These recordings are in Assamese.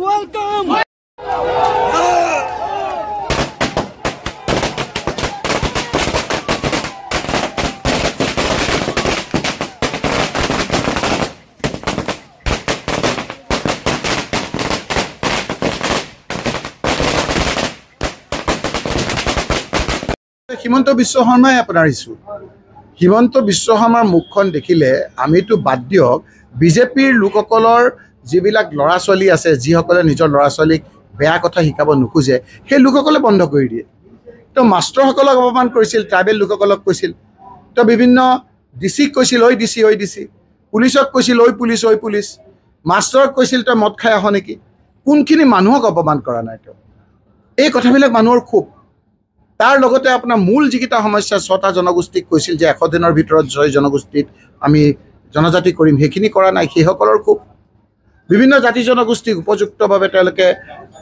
Welcome. হিমন্ত বিশ্ব শৰ্মাই আপোনাৰ ইছ্যু হিমন্ত বিশ্ব শৰ্মাৰ মুখখন দেখিলে আমিতো বাদ দিয়ক বিজেপিৰ লোকসকলৰ যিবিলাক ল'ৰা ছোৱালী আছে যিসকলে নিজৰ ল'ৰা ছোৱালীক বেয়া কথা শিকাব নোখোজে সেই লোকসকলে বন্ধ কৰি দিয়ে তো মাষ্টৰসকলক অপমান কৰিছিল ট্ৰাইবেল লোকসকলক কৈছিল তো বিভিন্ন ডিচিক কৈছিল ঐ ডিচি পুলিচক কৈছিল ঐ পুলিচ মাষ্টৰক কৈছিল তই মদ খাই আহ নেকি কোনখিনি মানুহক অপমান কৰা নাই তো এই কথাবিলাক মানুহৰ খুব তাৰ লগতে আপোনাৰ মূল যিকেইটা সমস্যা 6টা জনগোষ্ঠীক কৈছিল যে 100 দিনৰ ভিতৰত 6 জনগোষ্ঠীত আমি জনজাতি কৰিম সেইখিনি কৰা নাই সেইসকলৰ খুব বিভিন্ন জাতি জনগোষ্ঠীক উপযুক্তভাৱে তেওঁলোকে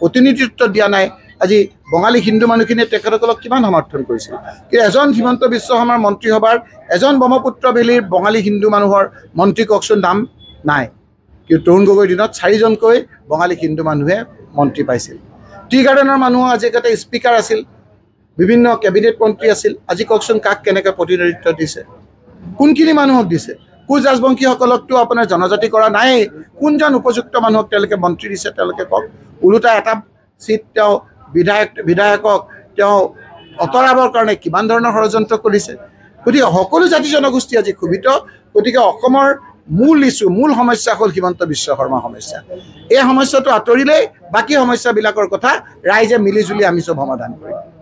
প্ৰতিনিধিত্ব দিয়া নাই আজি বঙালী হিন্দু মানুহখিনিয়ে তেখেতসকলক কিমান সমৰ্থন কৰিছিল কি এজন হিমন্ত বিশ্ব শৰ্মাৰ মন্ত্ৰী সভাৰ এজন ব্ৰহ্মপুত্ৰ ভেলীৰ বঙালী হিন্দু মানুহৰ মন্ত্ৰী ককচোন নাম নাই কি তৰুণ গগৈৰ দিনত 4জনকৈ বঙালী হিন্দু মানুহে মন্ত্ৰী পাইছিল টি গাৰ্ডেনৰ মানুহ আজি এটা স্পিকাৰ আছিল বিভিন্ন কেবিনেট মন্ত্ৰী আছিল আজি ককচোন কাক কেনেকৈ প্ৰতিনিধিত্ব দিছে কোনখিনি মানুহক দিছে কোচ ৰাজবংশীসকলকতো আপোনাৰ জনজাতি কৰা নাই কোনজন উপযুক্ত মানুহক তেওঁলোকে মন্ত্ৰী দিছে তেওঁলোকে কক উলুটা এটা সিট তেওঁ বিধায়কক তেওঁ অতৰাবৰ কাৰণে কিমান ধৰণৰ ষড়যন্ত্ৰ কৰিছে গতিকে সকলো জাতি জনগোষ্ঠী আজি ক্ষুভিত গতিকে অসমৰ মূল ইছ্যু মূল সমস্যা হ'ল হিমন্ত বিশ্ব শৰ্মা সমস্যা এই সমস্যাটো আঁতৰিলেই বাকী সমস্যাবিলাকৰ কথা ৰাইজে মিলিজুলি আমি সব সমাধান কৰিম